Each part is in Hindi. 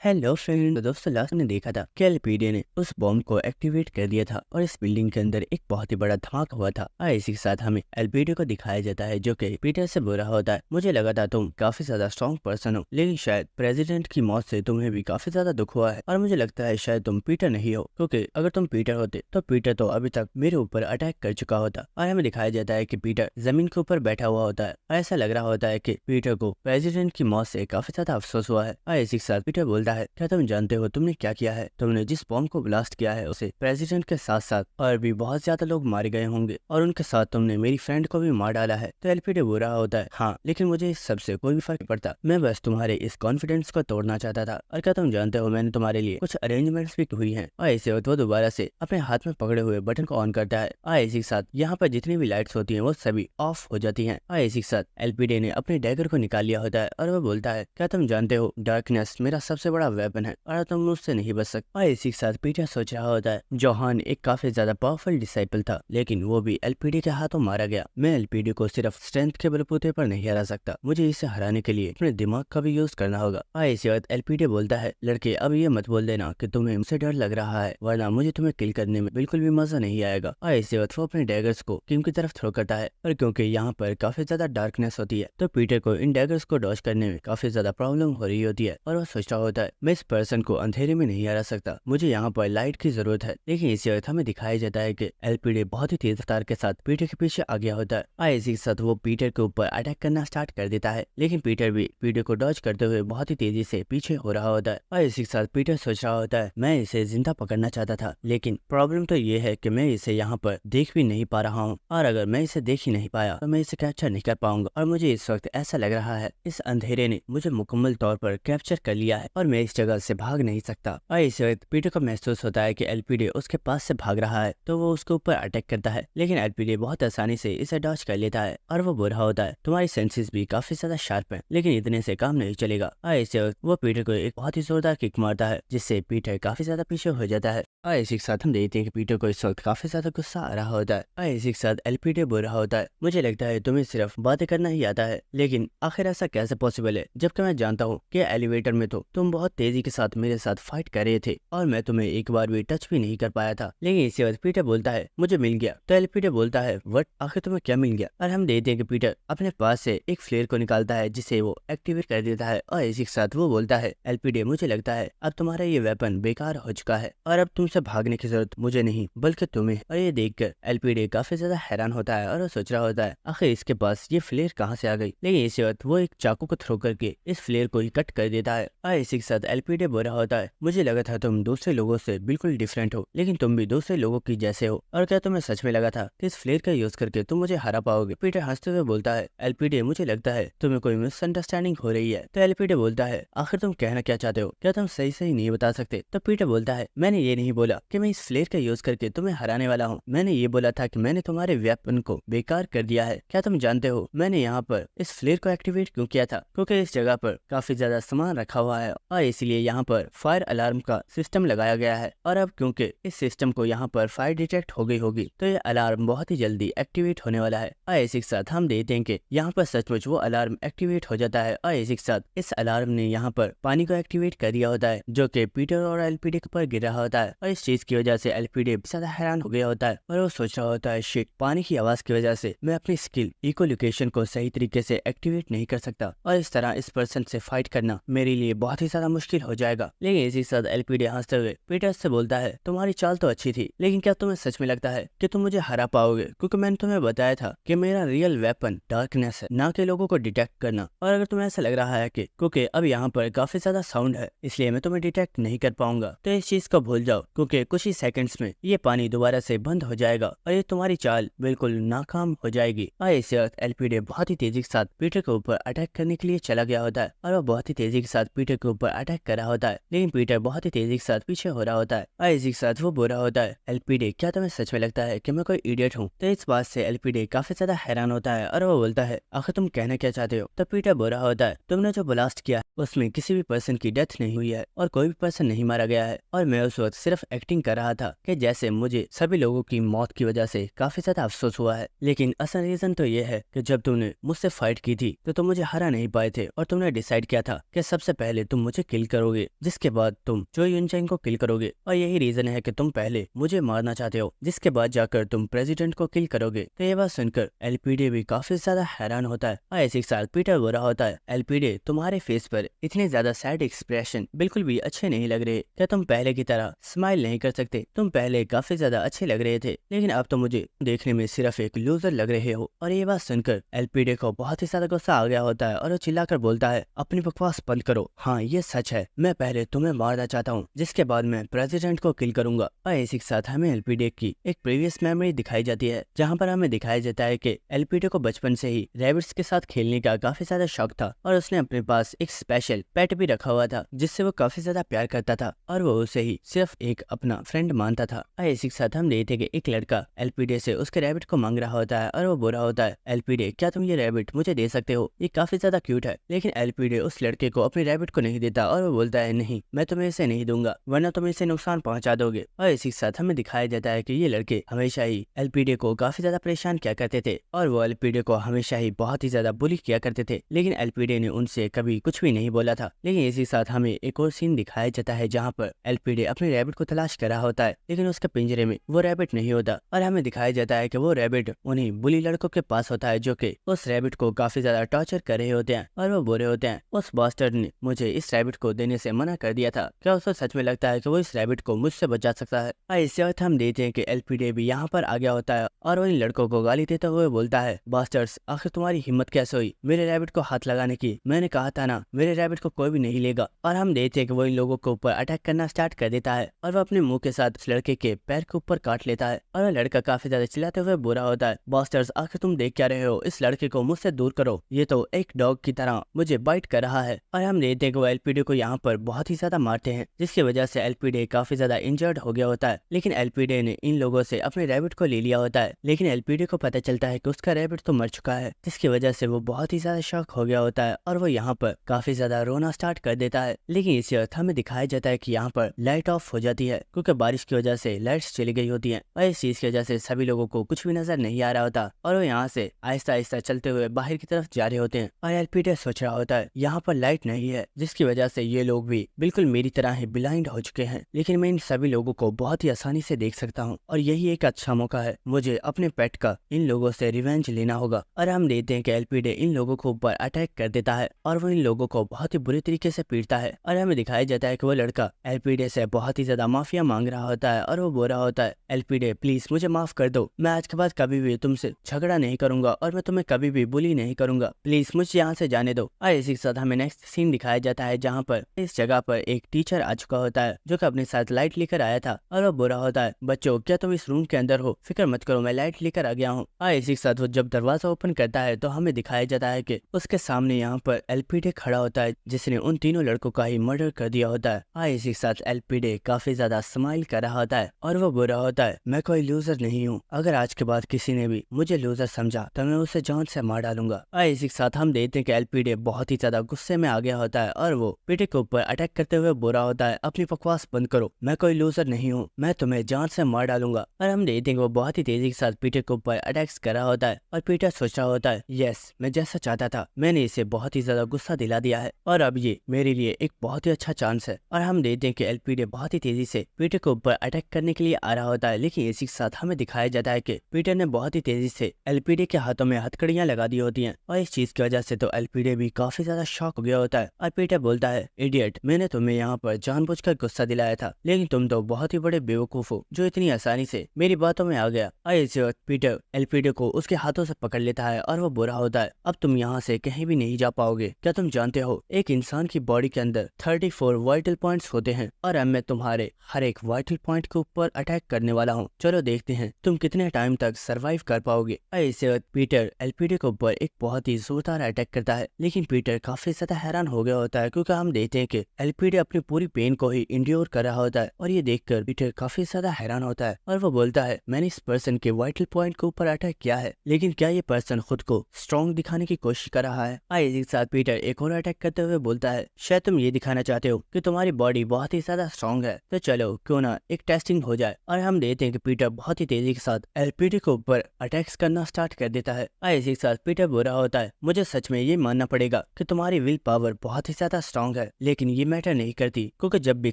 Hello friend. तो दोस्तों लास्ट ने देखा था कि एलपीडी ने उस बॉम्ब को एक्टिवेट कर दिया था और इस बिल्डिंग के अंदर एक बहुत ही बड़ा धमाका हुआ था। और इसी के साथ हमें एलपीडी को दिखाया जाता है जो कि पीटर से बुरा होता है। मुझे लगा था तुम काफी ज्यादा स्ट्रॉन्ग पर्सन हो, लेकिन शायद प्रेसिडेंट की मौत से तुम्हें भी काफी ज्यादा दुख हुआ है और मुझे लगता है शायद तुम पीटर नहीं हो, क्योंकि अगर तुम पीटर होते तो पीटर तो अभी तक मेरे ऊपर अटैक कर चुका होता। और हमें दिखाया जाता है कि पीटर जमीन के ऊपर बैठा हुआ होता है और ऐसा लग रहा होता है कि पीटर को प्रेसिडेंट की मौत से काफी ज्यादा अफसोस हुआ है। और इसी के साथ पीटर बोलता है, क्या तुम जानते हो तुमने क्या किया है? तुमने जिस बॉम्ब को ब्लास्ट किया है उसे प्रेसिडेंट के साथ साथ और भी बहुत ज्यादा लोग मारे गए होंगे और उनके साथ तुमने मेरी फ्रेंड को भी मार डाला है। तो एलपीडी बुरा होता है, हाँ, लेकिन मुझे इस सबसे कोई भी फर्क नहीं पड़ता। मैं बस तुम्हारे इस कॉन्फिडेंस को तोड़ना चाहता था। और क्या तुम जानते हो मैंने तुम्हारे लिए कुछ अरेंजमेंट्स भी हुई हैं। और ऐसे वक्त वो दोबारा से अपने हाथ में पकड़े हुए बटन को ऑन करता है और इसी के साथ यहाँ पर जितनी भी लाइट्स होती हैं वो सभी ऑफ हो जाती हैं। और इसी के साथ एलपीडी ने अपने डैगर को निकाल लिया होता है और वो बोलता है, क्या तुम जानते हो डार्कनेस मेरा सबसे बड़ा वेपन है और तुम मुझसे नहीं बच सकते। और इसी के साथ पीटर सोच रहा होता है, जोहान एक काफी ज्यादा पावरफुल डिसाइपल था, लेकिन वो भी एलपीडी के हाथों मारा गया। मैं एलपीडी को सिर्फ स्ट्रेंथ के बलबूते पर नहीं हरा सकता, मुझे इसे हराने के लिए अपने दिमाग का भी यूज करना होगा। और इसी वक्त एलपीडी बोलता है, लड़के अब ये मत बोल देना कि तुम्हें मुझसे डर लग रहा है, वरना मुझे तुम्हें किल करने में बिल्कुल भी मजा नहीं आएगा। और इसी वक्त वो अपने डैगर्स को किम की तरफ थ्रो करता है, और क्योंकि यहाँ पर काफी ज्यादा डार्कनेस होती है तो पीटर को इन डैगर्स को डॉज करने में काफी ज्यादा प्रॉब्लम हो रही होती है। और वो सोच रहा होता है, मैं इस पर्सन को अंधेरे में नहीं हरा सकता, मुझे यहाँ पर लाइट की जरूरत है। लेकिन इसी वक्त हमें दिखाया जाता है कि एलपीडी बहुत ही तेज रफ्तार के साथ पीटर के पीछे आ गया होता है और इसी के साथ वो पीटर के ऊपर अटैक करना स्टार्ट कर देता है। लेकिन पीटर भी पीटर को डॉज करते हुए बहुत ही तेजी से पीछे हो रहा होता है। और इसी के साथ पीटर सोच रहा होता है, मैं इसे जिंदा पकड़ना चाहता था, लेकिन प्रॉब्लम तो ये है कि मैं इसे यहाँ पर देख भी नहीं पा रहा हूँ, और अगर मैं इसे देख ही नहीं पाया तो मैं इसे कैप्चर नहीं कर पाऊंगा। और मुझे इस वक्त ऐसा लग रहा है इस अंधेरे ने मुझे मुकम्मल तौर पर कैप्चर कर लिया है और मैं इस जगह से भाग नहीं सकता। और इस वक्त पीटर को महसूस होता है कि एलपीडी उसके पास से भाग रहा है, तो वो उसके ऊपर अटैक करता है, लेकिन एलपीडी बहुत आसानी से इसे डॉज कर लेता है और वो बुरा होता है, तुम्हारी सेंसेस भी काफी ज्यादा शार्प है, लेकिन इतने से काम नहीं चलेगा। और इसे वक्त वो पीटर को एक बहुत ही जोरदार किक मारता है, जिससे पीटर काफी ज्यादा पीछे हो जाता है। और इसी के साथ हम देखते हैं कि पीटर को इस वक्त काफी ज्यादा गुस्सा आ रहा होता है। और इसी के साथ एलपीडी बुरा होता है, मुझे लगता है तुम्हें सिर्फ बातें करना ही आता है, लेकिन आखिर ऐसा कैसे पॉसिबल है, जबकि मैं जानता हूँ कि एलिवेटर में तो तुम बहुत तेजी के साथ मेरे साथ फाइट कर रहे थे और मैं तुम्हें एक बार भी टच भी नहीं कर पाया था। लेकिन इसी वक्त पीटर बोलता है, मुझे मिल गया। तो एलपीडी बोलता है, व्हाट, आखिर तुम्हें क्या मिल गया? और हम देखते हैं कि पीटर अपने पास से एक फ्लेयर को निकालता है जिसे वो एक्टिवेट कर देता है। और इसी के साथ वो बोलता है, एलपीडी मुझे लगता है अब तुम्हारा ये वेपन बेकार हो चुका है और अब तुमसे भागने की जरूरत मुझे नहीं बल्कि तुम्हें। और ये देखकर एलपीडी काफी ज्यादा हैरान होता है और वो सोच रहा होता है, आखिर इसके पास ये फ्लेयर कहाँ से आ गई। लेकिन इसी वक्त वो एक चाकू को थ्रो करके इस फ्लेयर को ही कट कर देता है। और इसी के साथ एलपीडी बुरा होता है, मुझे लगा था तुम दूसरे लोगों से बिल्कुल डिफरेंट हो, लेकिन तुम भी दूसरे लोगों की जैसे हो। और क्या तुम्हें सच में लगा था कि इस फ्लेयर का यूज करके तुम मुझे हरा पाओगे? पीटर हंसते हुए बोलता है, एलपीडी मुझे लगता है तुम्हें कोई मिसअंडरस्टैंडिंग हो रही है। तो एलपीडी बोलता है, आखिर तुम कहना क्या चाहते हो, क्या तुम सही सही नहीं बता सकते? तो पीटर बोलता है, मैंने ये नहीं बोला कि मैं इस फ्लेयर का यूज करके तुम्हें हराने वाला हूँ, मैंने ये बोला था कि मैंने तुम्हारे वेपन को बेकार कर दिया है। क्या तुम जानते हो मैंने यहाँ पर इस फ्लेयर को एक्टिवेट क्यों किया था? क्योंकि इस जगह पर काफी ज्यादा सामान रखा हुआ है और इसीलिए यहाँ पर फायर अलार्म का सिस्टम लगाया गया है, और अब क्योंकि इस सिस्टम को यहाँ पर फायर डिटेक्ट हो गई होगी तो ये अलार्म बहुत ही जल्दी एक्टिवेट होने वाला है। और इसी के साथ हम देखते हैं कि यहाँ पर सचमुच वो अलार्म एक्टिवेट हो जाता है। और इसी के साथ इस अलार्म ने यहाँ पर पानी को एक्टिवेट कर दिया होता है, जो कि पीटर और एलपीडी के ऊपर गिर रहा होता है। और इस चीज की वजह से एलपीडी ज्यादा हैरान हो गया होता है और वो सोच रहा होता है, शिट, पानी की आवाज की वजह से मैं अपनी स्किल इको लोकेशन को सही तरीके से एक्टिवेट नहीं कर सकता और इस तरह इस पर्सन से फाइट करना मेरे लिए बहुत ही ज्यादा मुश्किल हो जाएगा। लेकिन इसी के साथ एलपीडी हंसते हुए पीटर से बोलता है, तुम्हारी चाल तो अच्छी थी, लेकिन क्या तुम्हें सच में लगता है कि तुम मुझे हरा पाओगे? क्योंकि मैंने तुम्हें बताया था कि मेरा रियल वेपन डार्कनेस है, ना कि लोगों को डिटेक्ट करना। और अगर तुम्हें ऐसा लग रहा है कि क्योंकि अब यहाँ पर काफी ज्यादा साउंड है इसलिए मैं तुम्हें डिटेक्ट नहीं कर पाऊंगा, तो इस चीज को भूल जाओ, क्योंकि कुछ ही सेकंड्स में ये पानी दोबारा से बंद हो जाएगा और ये तुम्हारी चाल बिल्कुल नाकाम हो जाएगी। और इस वक्त एलपीडी बहुत ही तेजी के साथ पीटर के ऊपर अटैक करने के लिए चला गया होता है और वो बहुत ही तेजी के साथ पीटर के ऊपर अटैक कर रहा होता है, लेकिन पीटर बहुत ही तेजी के साथ पीछे हो रहा होता है। और इसी के साथ वो बुरा होता है, एलपीडी क्या तुम्हें सच में लगता है कि मैं कोई इडियट हूँ? तो इस बात से एलपीडी काफी ज्यादा हैरान होता है और वो बोलता है, आखिर तुम कहना क्या चाहते हो? तो पीटर बुरा होता है, तुमने जो ब्लास्ट किया उसमें किसी भी पर्सन की डेथ नहीं हुई है और कोई भी पर्सन नहीं मारा गया है, और मैं उस वक्त सिर्फ एक्टिंग कर रहा था कि जैसे मुझे सभी लोगों की मौत की वजह से काफी ज्यादा अफसोस हुआ है। लेकिन असल रीजन तो ये है कि जब तुमने मुझसे फाइट की थी तो तुम मुझे हरा नहीं पाए थे और तुमने डिसाइड किया था कि सबसे पहले तुम मुझे किल करोगे, जिसके बाद तुम चो यूनचैंग को किल करोगे और यही रीजन है कि तुम पहले मुझे मारना चाहते हो, जिसके बाद जाकर तुम प्रेसिडेंट को किल करोगे। तो ये बात सुनकर एलपीडे भी काफी ज्यादा हैरान होता है और इसी के साथ पीटर बुरा होता है। एलपीडे, तुम्हारे फेस पर इतने ज्यादा सैड एक्सप्रेशन बिल्कुल भी अच्छे नहीं लग रहे। क्या तुम पहले की तरह स्माइल नहीं कर सकते? तुम पहले काफी ज्यादा अच्छे लग रहे थे, लेकिन अब तो मुझे देखने में सिर्फ एक लूजर लग रहे हो। और ये बात सुनकर एलपीडे को बहुत ही ज्यादा गुस्सा आ गया होता है और वो चिल्लाकर बोलता है, अपनी बकवास बंद करो। हाँ, ये सच है, मैं पहले तुम्हें मारना चाहता हूँ, जिसके बाद मैं प्रेसिडेंट को किल करूंगा। और इसी के साथ हमें एलपीडे की एक प्रीवियस मेमोरी दिखाई जाती है, जहाँ पर हमें दिखाया जाता है कि एलपीडे को बचपन से ही रैबिट्स के साथ खेलने का काफी ज्यादा शौक था और उसने अपने पास एक स्पेशल पेट भी रखा हुआ था, जिससे वो काफी ज्यादा प्यार करता था और वो उसे ही सिर्फ एक अपना फ्रेंड मानता था। और इसी के साथ हम देखते कि एक लड़का एलपीडे से उसके रैबिट को मांग रहा होता है और वो बुरा होता है, एलपीडे, क्या तुम ये रैबिट मुझे दे सकते हो? ये काफी ज्यादा क्यूट है। लेकिन एलपीडे उस लड़के को अपने रैबिट को नहीं देता और वो बोलता है, नहीं, मैं तुम्हें इसे नहीं दूंगा, वरना तुम इसे नुकसान पहुंचा दोगे। और इसी के साथ हमें दिखाया जाता है कि ये लड़के हमेशा ही एलपीडे को काफी ज्यादा परेशान किया करते थे और वो एलपीडे को हमेशा ही बहुत ही ज्यादा बुली किया करते थे, लेकिन एलपीडे ने उनसे कभी कुछ भी नहीं बोला था। लेकिन इसी साथ हमें एक और सीन दिखाया जाता है, जहाँ पर एलपीडे अपने रैबिट को तलाश कर रहा होता है, लेकिन उसके पिंजरे में वो रैबिट नहीं होता और हमें दिखाया जाता है कि वो रैबिट उन्हीं बुली लड़कों के पास होता है, जो कि उस रैबिट को काफी ज्यादा टॉर्चर कर रहे होते हैं और वो बोल रहे होते हैं, उस बास्टर्ड ने मुझे इस रैबिट को देने से मना कर दिया था। क्या उसे सच में लगता है कि वो इस रैबिट को मुझसे बचा सकता है? और इससे वक्त हम देखते हैं कि एलपीडे भी यहाँ पर आ गया होता है और वो इन लड़कों को गाली देते हुए बोलता है, बास्टर्स, आखिर तुम्हारी हिम्मत कैसे हुई मेरे रैबिट को हाथ लगाने की? मैंने कहा था ना, मेरे रैबिट को कोई भी नहीं लेगा। और हम देखते हैं कि वो इन लोगों के ऊपर अटैक करना स्टार्ट कर देता है और वो अपने मुंह के साथ उस लड़के के पैर के ऊपर काट लेता है और वो लड़का काफी ज्यादा चिल्लाते हुए बुरा होता है, बास्टर्स, आखिर तुम देख क्या रहे हो? इस लड़के को मुझसे दूर करो, ये तो एक डॉग की तरह मुझे बाइट कर रहा है। और हम देखते हैं कि वो एलपीडे को यहाँ पर बहुत ही ज्यादा मारते हैं, जिसकी वजह से एलपीडे काफी ज्यादा इंजर्ड हो गया होता है। लेकिन एलपीडे ने इन लोगों से अपने रैबिट को ले लिया होता है, लेकिन एलपीडे को पता चलता है कि उसका रैबिट तो मर चुका है, जिसकी वजह से वो बहुत ही ज्यादा शॉक हो गया होता है और वो यहाँ पर काफी ज्यादा रोना स्टार्ट कर देता है। लेकिन इसी वक्त हमें दिखाया जाता है कि यहाँ पर लाइट ऑफ हो जाती है, क्योंकि बारिश की वजह से लाइट्स चली गई होती हैं और इस चीज की वजह से सभी लोगों को कुछ भी नजर नहीं आ रहा होता और वो यहाँ से आहिस्ता आहिस्ता चलते हुए बाहर की तरफ जा रहे होते हैं। और एलपीडे सोच रहा होता है, यहाँ पर लाइट नहीं है, जिसकी वजह से ये लोग भी बिल्कुल मेरी तरह ही ब्लाइंड हो चुके हैं, लेकिन मैं इन सभी लोगों को बहुत ही आसानी से देख सकता हूँ और यही एक अच्छा मौका है, मुझे अपने पेट का इन लोगों से रिवेंज लेना होगा। और हम देखते हैं कि एलपीडे इन लोगों को ऊपर अटैक कर देता है और वो इन लोगों को बहुत ही बुरी तरीके से पीटता है और हमें दिखाया जाता है कि वो लड़का एलपीडे से बहुत ही ज्यादा माफिया मांग रहा होता है और वो बोल रहा होता है, एलपीडे, प्लीज मुझे माफ कर दो, मैं आज के बाद कभी भी तुमसे झगड़ा नहीं करूंगा और मैं तुम्हें कभी भी बुली नहीं करूंगा, प्लीज मुझे यहाँ से जाने दो। और इसी के साथ हमें नेक्स्ट सीन दिखाया जाता है, जहाँ पर इस जगह पर एक टीचर आ चुका होता है, जो कि अपने साथ लाइट लेकर आया था और वो बोल रहा होता है, बच्चों, क्या तुम इस रूम के अंदर हो? फिक्र मत करो, मैं लाइट लेकर आ गया हूँ। और इसी के साथ वो जब दरवाजा ओपन करता है तो हमें दिखाया जाता है कि उसके सामने यहाँ पर एलपीडे खड़ा होता है, जिसने उन तीनों लड़कों का ही मर्डर कर दिया होता है। और इसी के साथ एलपीडे काफी ज्यादा स्माइल कर रहा होता है और वो बोल रहा होता है, मैं कोई लूजर नहीं हूँ, अगर आज के बाद किसी ने भी मुझे लूजर समझा तो मैं उसे जान से मार डालूंगा। और इसी के साथ हम देखते हैं कि एलपीडे बहुत ही ज्यादा गुस्से में आ गया होता है और वो पीटे के ऊपर अटैक करते हुए बोल रहा होता है, अपनी बकवास बंद करो, मैं कोई लूजर नहीं हूँ, मैं तुम्हें जान से मार डालूंगा। और हम देखते हैं कि वो बहुत ही तेजी के साथ पीटर के ऊपर अटैक्स कर रहा होता है और पीटर सोच रहा होता है, यस, मैं जैसा चाहता था मैंने इसे बहुत ही ज्यादा गुस्सा दिला दिया है और अब ये मेरे लिए एक बहुत ही अच्छा चांस है। और हम देखते हैं कि एलपीडे बहुत ही तेजी से पीटर के ऊपर अटैक करने के लिए आ रहा होता है, लेकिन इसी के साथ हमें दिखाया जाता है कि पीटर ने बहुत ही तेजी से एलपीडे के हाथों में हथकड़ियां लगा दी होती हैं और इस चीज की वजह से तो एलपीडे भी काफी ज्यादा शॉक हो गया होता है। और पीटर बोलता है, इडियट, मैंने तुम्हें यहाँ पर जानबूझकर गुस्सा दिलाया था, लेकिन तुम तो बहुत ही बड़े बेवकूफ हो जो इतनी आसानी से मेरी बातों में आ गया। और इस वक्त पीटर एलपीडे को उसके हाथों से पकड़ लेता है और वो बुरा होता है, अब तुम यहाँ से कहीं भी नहीं जा पाओगे। क्या तुम जानते हो एक इंसान की बॉडी के अंदर 34 वाइटल पॉइंट्स होते हैं और अब मैं तुम्हारे हर एक वाइटल पॉइंट के ऊपर अटैक करने वाला हूँ, चलो देखते हैं तुम कितने टाइम तक सरवाइव कर पाओगे। और इस वक्त पीटर एलपीडे के ऊपर एक बहुत ही जोरदार अटैक करता है, लेकिन पीटर काफी ज्यादा हैरान हो गया होता है, क्योंकि हम देखते हैं कि एलपीडे अपनी पूरी पेन को ही इंड्योर कर रहा होता है और ये देखकर पीटर काफी ज्यादा हैरान होता है और वो बोलता है, मैंने इस पर्सन के वाइटल पॉइंट के ऊपर अटैक किया है, लेकिन क्या ये पर्सन खुद को स्ट्रॉन्ग दिखाने की कोशिश कर रहा है? इसी के साथ पीटर एक और अटैक करते हुए बोलता है, शायद तुम ये दिखाना चाहते हो कि तुम्हारी बॉडी बहुत ही ज्यादा स्ट्रॉन्ग है, तो चलो क्यों ना एक टेस्टिंग हो जाए। और हम देखते हैं कि पीटर बहुत ही तेजी के साथ एलपीडे के ऊपर अटैक्स करना स्टार्ट कर देता है। इसी के साथ पीटर बुरा होता है, मुझे सच में ये मानना पड़ेगा कि तुम्हारी विल पावर बहुत ही ज्यादा स्ट्रॉन्ग है है, लेकिन ये मैटर नहीं करती क्योंकि जब भी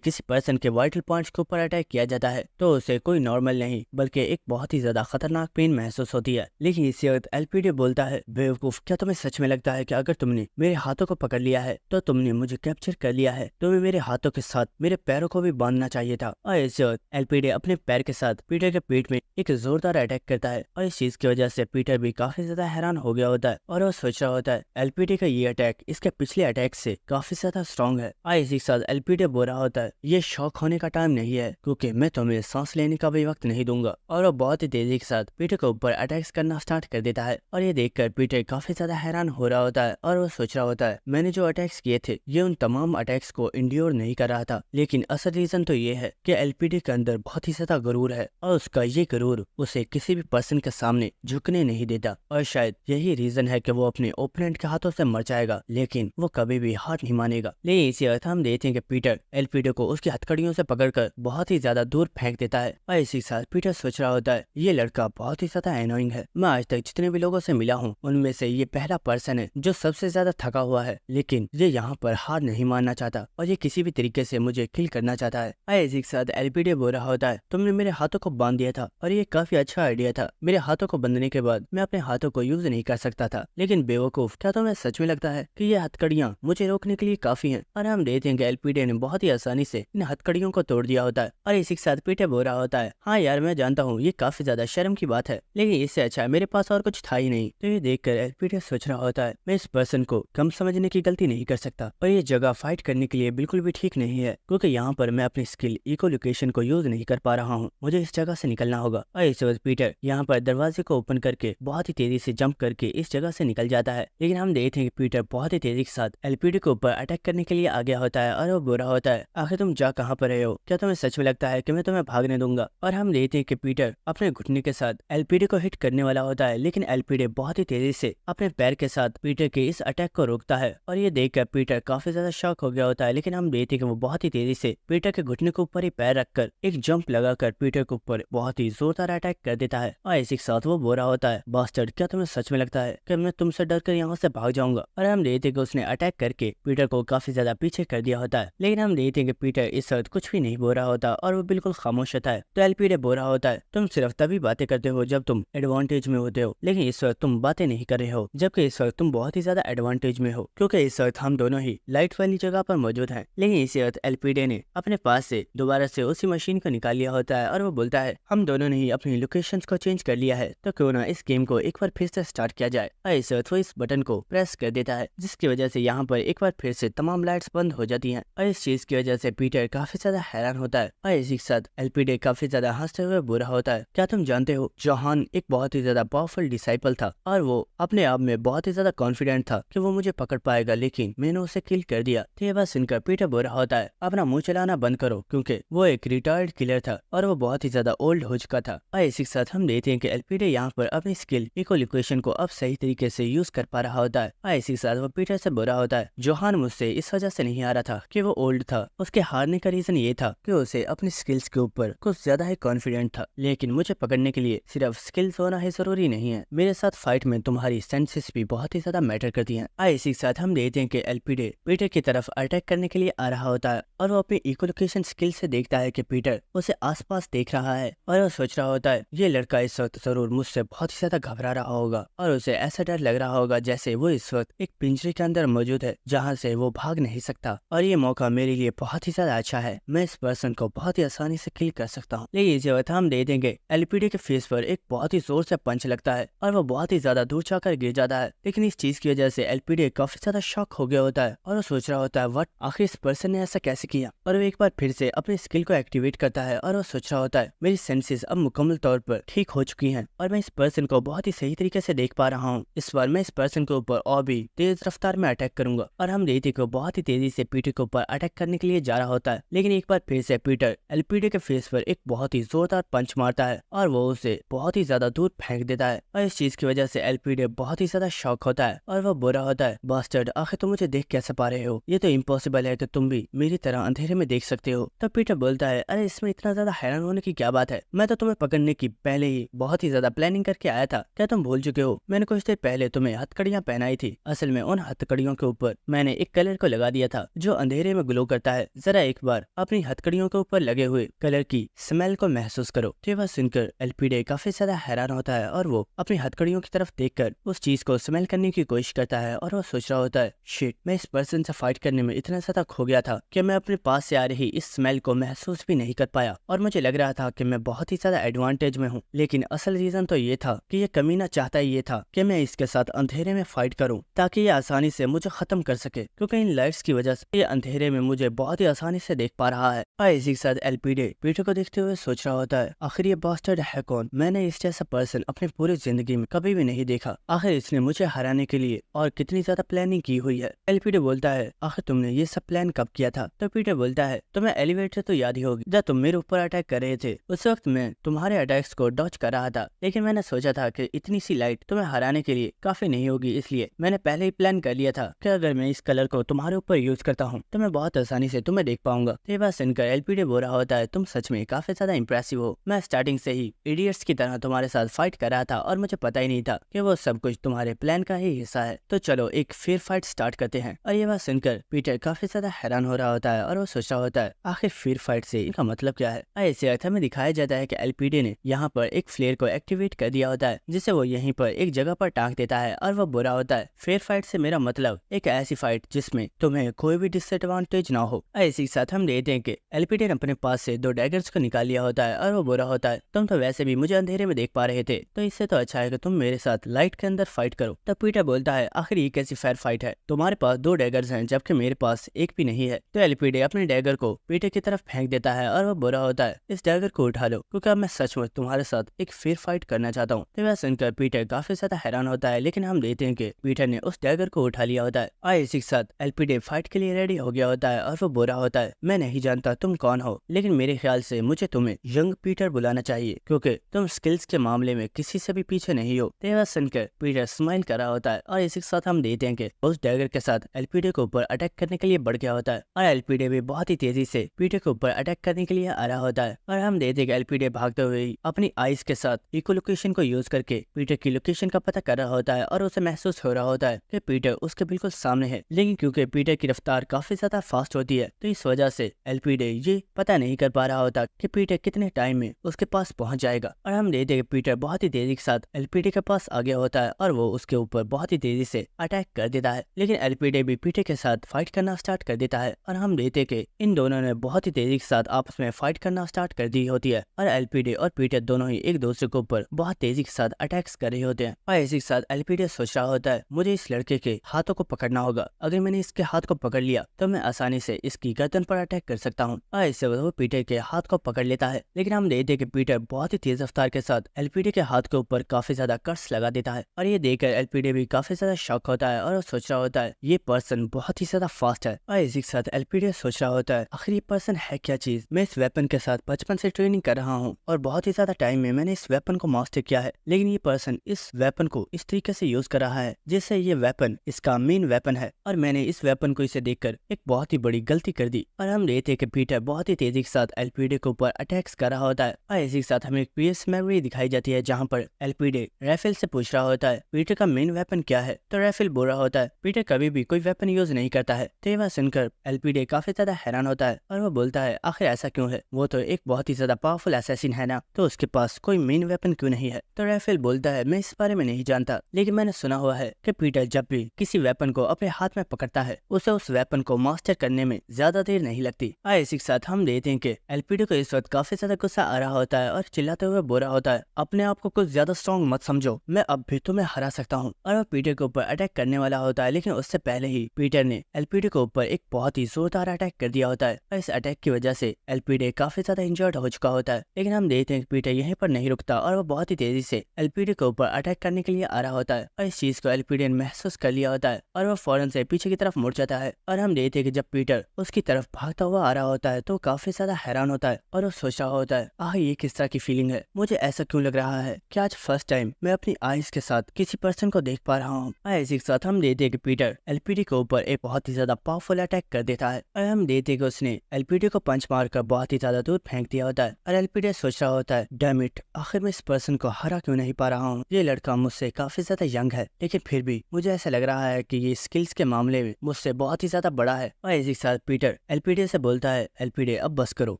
किसी पर्सन के वाइटल पॉइंट्स के ऊपर अटैक किया जाता है तो उसे कोई नॉर्मल नहीं बल्कि एक बहुत ही ज्यादा खतरनाक पेन महसूस होती है। लेकिन इसी वक्त एलपीडी बोलता है, बेवकूफ, क्या तुम्हें सच में लगता है कि अगर तुमने मेरे हाथों को पकड़ लिया है तो तुमने मुझे कैप्चर कर लिया है? तुम्हें मेरे हाथों के साथ मेरे पैरों को भी बांधना चाहिए था। और इसी वक्त एलपीडी अपने पैर के साथ पीटर के पीठ में एक जोरदार अटैक करता है और इस चीज की वजह से पीटर भी काफी ज्यादा हैरान हो गया होता है और वो सोच रहा होता है एलपीडी का ये अटैक इसके पिछले अटैक से काफी ज्यादा स्ट्रॉन्ग है। और इसी के साथ एलपीडी बोल रहा होता है, ये शौक होने का टाइम नहीं है क्योंकि मैं तुम्हें सांस लेने का भी वक्त नहीं दूंगा। और वो बहुत ही तेजी के साथ पीटर के ऊपर अटैक्स करना स्टार्ट कर देता है और ये देखकर पीटर काफी ज्यादा हैरान हो रहा होता है और वो सोच रहा होता है, मैंने जो अटैक्स किए थे ये उन तमाम अटैक्स को इंड्योर नहीं कर रहा था, लेकिन असल रीजन तो ये है कि एलपीडी के अंदर बहुत ही ज्यादा गुरूर है और उसका ये गुरूर उसे किसी भी पर्सन के सामने झुकने नहीं देता। और शायद यही रीजन है कि वो अपने ओपोनेंट के हाथों से मर जाएगा लेकिन वो कभी भी हार नहीं मानेगा। लेकिन इसी वक्त हम देखते हैं कि पीटर एलपीडी को उसकी हथकड़ियों से पकड़कर बहुत ही ज्यादा दूर फेंक देता है। और इसी साथ पीटर सोच रहा होता है, ये लड़का बहुत ही ज्यादा एनोइंग है। मैं आज तक जितने भी लोगों से मिला हूँ उनमें से ये पहला पर्सन है जो सबसे ज्यादा थका हुआ है, लेकिन ये यहाँ पर हार नहीं मानना चाहता और ये किसी भी तरीके से मुझे किल करना चाहता है। और इसी के साथ एलपीडी बोल रहा होता है, तुमने मेरे हाथों को बांध दिया था और ये काफी अच्छा आइडिया था। मेरे हाथों को बंधने के बाद मैं अपने हाथों को यूज नहीं कर सकता था, लेकिन बेवकूफ, क्या तुम्हें सच में लगता है कि ये हथकड़ियाँ मुझे रोकने के लिए काफी हैं? और हम देखते हैं कि एलपीडी ने बहुत ही आसानी से इन हथकड़ियों को तोड़ दिया होता है। और इसी के साथ पीटर बोल रहा होता है, हाँ यार मैं जानता हूँ ये काफी ज्यादा शर्म की बात है, लेकिन इससे अच्छा मेरे पास और कुछ था ही नहीं। तो ये देखकर एलपीडी सोच रहा होता है, मैं इस पर्सन को कम समझने की गलती नहीं कर सकता और ये जगह फाइट करने के लिए बिल्कुल भी ठीक नहीं है क्योंकि यहाँ पर मैं अपनी स्किल इको लोकेशन को यूज नहीं कर पा रहा हूँ, मुझे इस जगह से निकलना होगा। और इस वक्त पीटर यहाँ पर दरवाजे को ओपन करके बहुत ही तेजी से जंप करके इस जगह से निकल जाता है। लेकिन हम देखते हैं कि पीटर बहुत ही तेजी के साथ एलपीडी के ऊपर अटैक करने के लिए आ गया होता है और वो बोल रहा होता है, आखिर तुम जा कहाँ पर रहे हो? क्या तुम्हें सच में लगता है कि मैं तुम्हें भागने दूंगा? और हम देखते हैं कि पीटर अपने घुटने के साथ एलपीडी को हिट करने वाला होता है, लेकिन एलपीडी बहुत ही तेजी से अपने पैर के साथ पीटर के इस अटैक को रोकता है। और ये देखकर पीटर काफी ज्यादा शॉक हो गया होता है, लेकिन हम देखते हैं कि वो बहुत ही तेजी से पीटर के घुटने के ऊपर ही पैर रखकर एक जंप लगाकर पीटर के ऊपर बहुत ही जोरदार अटैक कर देता है। और इसी के साथ वो बोल रहा होता है, बास्टर्ड, क्या तुम्हें सच में लगता है कि मैं तुमसे डर कर यहाँ से भाग जाऊंगा? और हम देखते हैं कि उसने अटैक करके पीटर को काफी ज्यादा पीछे कर दिया होता है, लेकिन हम देखते हैं कि पीटर इस वक्त कुछ भी नहीं बोल रहा होता और वो बिल्कुल खामोश होता है। तो एलपीडी बोल रहा होता है, तुम सिर्फ तभी बातें करते हो जब तुम एडवांटेज में होते हो, लेकिन इस वक्त तुम बातें नहीं कर रहे हो, जबकि इस वक्त तुम बहुत ही ज्यादा एडवांटेज में हो क्योंकि इस वक्त हम दोनों ही लाइट वाली जगह पर मौजूद हैं। लेकिन इसी वक्त एलपीडी ने अपने पास से दोबारा से उसी मशीन को निकाल लिया होता है और वो बोलता है, हम दोनों ने ही अपनी लोकेशंस को चेंज कर लिया है, तो क्यों ना इस गेम को एक बार फिर से स्टार्ट किया जाए। और इस वक्त वो इस बटन को प्रेस कर देता है जिसकी वजह से यहाँ पर एक बार फिर से तमाम लाइट्स बंद हो जाती हैं और इस चीज की वजह से पीटर काफी ज्यादा हैरान होता है। और इसी के साथ एलपीडी काफी ज्यादा हंसते हुए बुरा होता है, क्या तुम जानते हो जोहान एक बहुत ही ज्यादा पावरफुल डिसाइपल था और वो अपने आप में बहुत ही ज्यादा कॉन्फिडेंट था कि वो मुझे पकड़ पाएगा, लेकिन मैंने उसे किल कर दिया। तो ये बात सुनकर पीटर बुरा होता है, अपना मुंह चलाना बंद करो क्योंकि वो एक रिटायर्ड किलर था और वो बहुत ही ज्यादा ओल्ड हो चुका था। और इसी के साथ हम देखते हैं कि एलपीडी यहाँ पर अपनी स्किल इको लोकेशन को अब सही तरीके से यूज कर पा रहा होता है। और इसी के साथ वो पीटर से बुरा होता है, जोहान मुझसे इस वजह से नहीं आ रहा था कि वो ओल्ड था, उसके हारने का रीजन ये था कि उसे अपनी स्किल्स के ऊपर कुछ ज्यादा ही कॉन्फिडेंट था। लेकिन मुझे पकड़ने के लिए सिर्फ स्किल्स होना ही जरूरी नहीं है, मेरे साथ फाइट में तुम्हारी सेंसेस भी बहुत ही ज्यादा मैटर करती हैं। और इसी के साथ हम देखते हैं कि एलपीडी पीटर की तरफ अटैक करने के लिए आ रहा होता है और वो अपनी इको लोकेशन स्किल से देखता है कि पीटर उसे आसपास देख रहा है और वो सोच रहा होता है, ये लड़का इस वक्त जरूर मुझसे बहुत ही ज्यादा घबरा रहा होगा और उसे ऐसा डर लग रहा होगा जैसे वो इस वक्त एक पिंजरे के अंदर मौजूद है जहाँ से वो भाग नहीं सकता और ये मौका मेरे लिए बहुत ही ज्यादा अच्छा है, मैं इस पर्सन को बहुत ही आसानी से किल कर सकता हूँ। लेकिन इसी वक्त हम दे देंगे एलपीडी के फेस पर एक बहुत ही जोर से पंच लगता है और वो बहुत ही ज्यादा दूर जाकर गिर जाता है। लेकिन इस चीज की वजह से एलपीडी काफी ज्यादा शॉक हो गया होता है और वो सोच रहा होता है, व्हाट, आखिर इस पर्सन ने ऐसा कैसे किया? और वो एक बार फिर से अपनी स्किल को एक्टिवेट करता है और वो सोच रहा होता है, मेरी सेंसेस अब मुकम्मल तौर पर ठीक हो चुकी हैं और मैं इस पर्सन को बहुत ही सही तरीके से देख पा रहा हूँ। इस बार मैं इस पर्सन के ऊपर और भी तेज रफ्तार में अटैक करूंगा। और हम देखते को बहुत ही तेजी से पीटर के ऊपर अटैक करने के लिए जा रहा होता है, लेकिन एक बार फिर से पीटर एलपीडी के फेस पर एक बहुत ही जोरदार पंच मारता है और वो उसे बहुत ही ज्यादा दूर फेंक देता है। और इस चीज की वजह से एलपीडी बहुत ही ज्यादा शॉक होता है और वो बुरा होता है, बास्टर्ड, आखिर तुम मुझे देख कैसे पा रहे हो? ये तो इम्पॉसिबल है कि तुम भी मेरी तरह अंधेरे में देख सकते हो। तब पीटर बोलता है, अरे इसमें इतना ज्यादा हैरान होने की क्या बात है, मैं तो तुम्हें पकड़ने की पहले ही बहुत ही ज्यादा प्लानिंग करके आया था, क्या तुम भूल चुके हो? मैंने कुछ देर पहले तुम्हें हथकड़ियां पहनाई थी, असल में उन हथकड़ियों के ऊपर मैंने एक कलर को लगा दिया था जो अंधेरे में ग्लो करता है। जरा एक बार अपनी हथकड़ियों के ऊपर लगे हुए कलर की स्मेल को महसूस करो। तो वह सुनकर एलपीडे काफी ज्यादा हैरान होता है और वो अपनी हथकड़ियों की तरफ देखकर उस चीज को स्मेल करने की कोशिश करता है और वो सोच रहा होता है, शिट, मैं इस पर्सन से फाइट करने में इतना ज्यादा खो गया था कि मैं अपने पास से आ रही इस स्मेल को महसूस भी नहीं कर पाया और मुझे लग रहा था कि मैं बहुत ही ज्यादा एडवांटेज में हूँ। लेकिन असल रीजन तो ये था कि ये कमीना चाहता ही ये था कि मैं इसके साथ अंधेरे में फाइट करूँ ताकि ये आसानी से मुझे खत्म कर सके, क्योंकि इन लाइट्स की वजह से ये अंधेरे में मुझे बहुत ही आसानी से देख पा रहा है। और इसी के साथ एलपीडे पीटर को देखते हुए सोच रहा होता है, आखिर ये बास्टर्ड है कौन? मैंने इस जैसा पर्सन अपनी पूरी जिंदगी में कभी भी नहीं देखा। आखिर इसने मुझे हराने के लिए और कितनी ज्यादा प्लानिंग की हुई है। एलपीडे बोलता है, आखिर तुमने ये सब प्लान कब किया था? तो पीटर बोलता है, तुम्हें एलिवेटर तो याद ही होगी जब तुम मेरे ऊपर अटैक कर रहे थे। उस वक्त मैं तुम्हारे अटैक्स को डॉज कर रहा था, लेकिन मैंने सोचा था कि इतनी सी लाइट तुम्हें हराने के लिए काफी नहीं होगी, इसलिए मैंने पहले ही प्लान कर लिया था कि अगर मैं इस कलर को तुम्हारे ऊपर यूज करता हूँ तो मैं बहुत आसानी से तुम्हें देख पाऊंगा। ये बात सुनकर एलपीडे बोल रहा होता है, तुम सच में काफी ज्यादा इंप्रेसिव हो। मैं स्टार्टिंग से ही इडियट्स की तरह तुम्हारे साथ फाइट कर रहा था और मुझे पता ही नहीं था कि वो सब कुछ तुम्हारे प्लान का ही हिस्सा है। तो चलो एक फेयर फाइट स्टार्ट करते हैं। और ये बात सुनकर पीटर काफी ज्यादा हैरान हो रहा होता है और वो सोच रहा होता है, आखिर फेयर फाइट से इनका मतलब क्या है? ऐसे अर्थ में दिखाया जाता है कि एलपीडे ने यहाँ पर एक फ्लेयर को एक्टिवेट कर दिया होता है जिसे वो यहीं पर एक जगह पर टांग देता है और वो बुरा होता है। फेयर फाइट से मेरा मतलब एक ऐसी फाइट जिसमें तुम्हें कोई भी डिसएडवांटेज ना हो। इसी के साथ हम देखते हैं कि एलपीडे ने अपने पास से 2 डैगर्स को निकाल लिया होता है और वो बुरा होता है, तुम तो वैसे भी मुझे अंधेरे में देख पा रहे थे, तो इससे तो अच्छा है कि तुम मेरे साथ लाइट के अंदर फाइट करो। तब पीटर बोलता है, आखिर ये कैसी फेयर फाइट है? तुम्हारे पास 2 डैगर्स हैं जबकि मेरे पास एक भी नहीं है। तो एलपीडे अपने डैगर को पीटर की तरफ फेंक देता है और वो बुरा होता है, इस डैगर को उठा लो क्योंकि अब मैं सचमुच तुम्हारे साथ एक फेयर फाइट करना चाहता हूँ। तो वह सुनकर पीटर काफी ज्यादा हैरान होता है, लेकिन हम देखते हैं कि पीटर ने उस डैगर को उठा लिया होता है और इसी के साथ एलपीडे फाइट के लिए रेडी हो गया होता है और वो बुरा होता है, मैं नहीं जानता तुम कौन हो, लेकिन मेरे ख्याल से मुझे तुम्हें यंग पीटर बुलाना चाहिए क्योंकि तुम स्किल्स के मामले में किसी से भी पीछे नहीं हो। तो वह सुनकर पीटर स्माइल कर रहा होता है और इसी के साथ हम देखते हैं कि उस डैगर के साथ एलपीडे के ऊपर अटैक करने के लिए बढ़ गया होता है और एलपीडे भी बहुत ही तेजी से पीटर के ऊपर अटैक करने के लिए आ रहा होता है। और हम देखते हैं कि एलपीडे भागते हुए अपनी आइस के साथ इको लोकेशन को यूज करके पीटर की लोकेशन का पता कर रहा होता है और उसे महसूस हो रहा होता है कि पीटर उसके बिल्कुल सामने है। लेकिन क्योंकि पीटर की रफ्तार काफी ज्यादा फास्ट होती है तो इस वजह से एलपीडे ये पता नहीं कर पा रहा होता कि पीटर कितने टाइम में उसके पास पहुंच जाएगा। और हम देखते हैं कि पीटर बहुत ही तेजी के साथ एलपीडे के पास आ गया होता है और वो उसके ऊपर बहुत ही तेजी से अटैक कर देता है। लेकिन एलपीडे भी पीटर के साथ फाइट करना स्टार्ट कर देता है और हम देखते हैं कि इन दोनों ने बहुत ही तेजी के साथ आपस में फाइट करना स्टार्ट कर दी होती है और एलपीडे और पीटर दोनों ही एक दूसरे के ऊपर बहुत तेजी के साथ अटैक्स कर रहे होते हैं। और इसी के साथ एलपीडे सोच रहा होता है, मुझे इस लड़के के हाथों को पकड़ना होगा, अगर मैंने इसके हाथ को पकड़ लिया तो मैं आसानी से इसकी गर्दन पर अटैक कर सकता हूँ। और इससे वो पीटर के हाथ को पकड़ लेता है। लेकिन हम देखते हैं कि पीटर बहुत ही तेज रफ्तार के साथ एलपीडे के हाथ के ऊपर काफी ज्यादा कट्स लगा देता है और ये देखकर एलपीडे भी काफी ज्यादा शॉक होता है और वो सोच रहा होता है ये पर्सन बहुत ही ज्यादा फास्ट है। और इसी के साथ एलपीडे सोच रहा होता है, आखिर ये पर्सन है क्या चीज? मैं इस वेपन के साथ बचपन से ट्रेनिंग कर रहा हूँ और बहुत ही ज्यादा टाइम में मैंने इस वेपन को मास्टर किया है, लेकिन ये पर्सन इस वेपन को इस तरीके से यूज कर रहा है जिससे ये वेपन इसका मेन वेपन है और मैंने इस वेपन को इसे देखकर एक बहुत ही बड़ी गलती कर दी। और हम देखते हैं कि पीटर बहुत ही तेजी के साथ एलपीडे के ऊपर अटैक्स कर रहा होता है। और इसी के साथ हमें एक पीएस मेमोरी दिखाई जाती है जहाँ पर एलपीडे राइफल से पूछ रहा होता है पीटर का मेन वेपन क्या है। तो राइफल बोल रहा होता है पीटर कभी भी कोई वेपन यूज नहीं करता है। तो यह सुनकर एलपीडे काफी ज्यादा हैरान होता है और वो बोलता है, आखिर ऐसा क्यों है? वो तो एक बहुत ही ज्यादा पावरफुल असैसिन है ना, तो उसके पास कोई मेन वेपन क्यों नहीं है? तो राइफल बोलता है, मैं इस बारे में नहीं जानता, लेकिन मैंने सुना हुआ है कि पीटर जब भी किसी वेपन को अपने हाथ में पकड़ता है उसे उस वेपन को मास्टर करने में ज्यादा देर नहीं लगती। इसी के साथ हम देखते हैं कि एलपीडे को इस वक्त काफी ज्यादा गुस्सा आ रहा होता है और चिल्लाते हुए बोल रहा होता है, अपने आप को कुछ ज्यादा स्ट्रॉन्ग मत समझो, मैं अब भी तुम्हें हरा सकता हूँ। और वो पीटर के ऊपर अटैक करने वाला होता है, लेकिन उससे पहले ही पीटर ने एलपीडे के ऊपर एक बहुत ही जोरदार अटैक कर दिया होता है और इस अटैक की वजह से एलपीडे काफी ज्यादा इंजर्ड हो चुका होता है। लेकिन हम देखते हैं कि पीटर यहीं पर नहीं रुकता और वो बहुत ही तेजी से एलपीडे के ऊपर अटैक करने के लिए आ रहा होता है और इस चीज को एलपीडे ने महसूस कर लिया होता है और वो फौरन से पीछे की तरफ मुड़ जाता है। और हम देखते हैं कि जब पीटर उसकी तरफ भागता हुआ आ रहा होता है तो काफी ज्यादा हैरान होता है और वो सोच रहा होता है, ये किस तरह की फीलिंग है? मुझे ऐसा क्यों लग रहा है कि आज फर्स्ट टाइम मैं अपनी आईज के साथ किसी पर्सन को देख पा रहा हूँ। इसी के साथ हम देखते हैं कि पीटर एलपीडे के ऊपर एक बहुत ही ज्यादा पावरफुल अटैक कर देता है और हम देखते हैं कि उसने एलपीडे को पंच मारकर बहुत ही ज्यादा दूर फेंक दिया होता है। और एलपीडे सोच रहा होता है, डैम इट, आखिर मैं इस पर्सन को हरा क्यों नहीं पा रहा हूँ? ये लड़का मुझसे काफी ज्यादा यंग है, लेकिन फिर भी मुझे ऐसा लग रहा है कि ये स्किल्स के मामले में मुझसे उससे बहुत ही ज्यादा बड़ा है। और इसी के साथ पीटर एलपीडी से बोलता है, एलपीडी अब बस करो,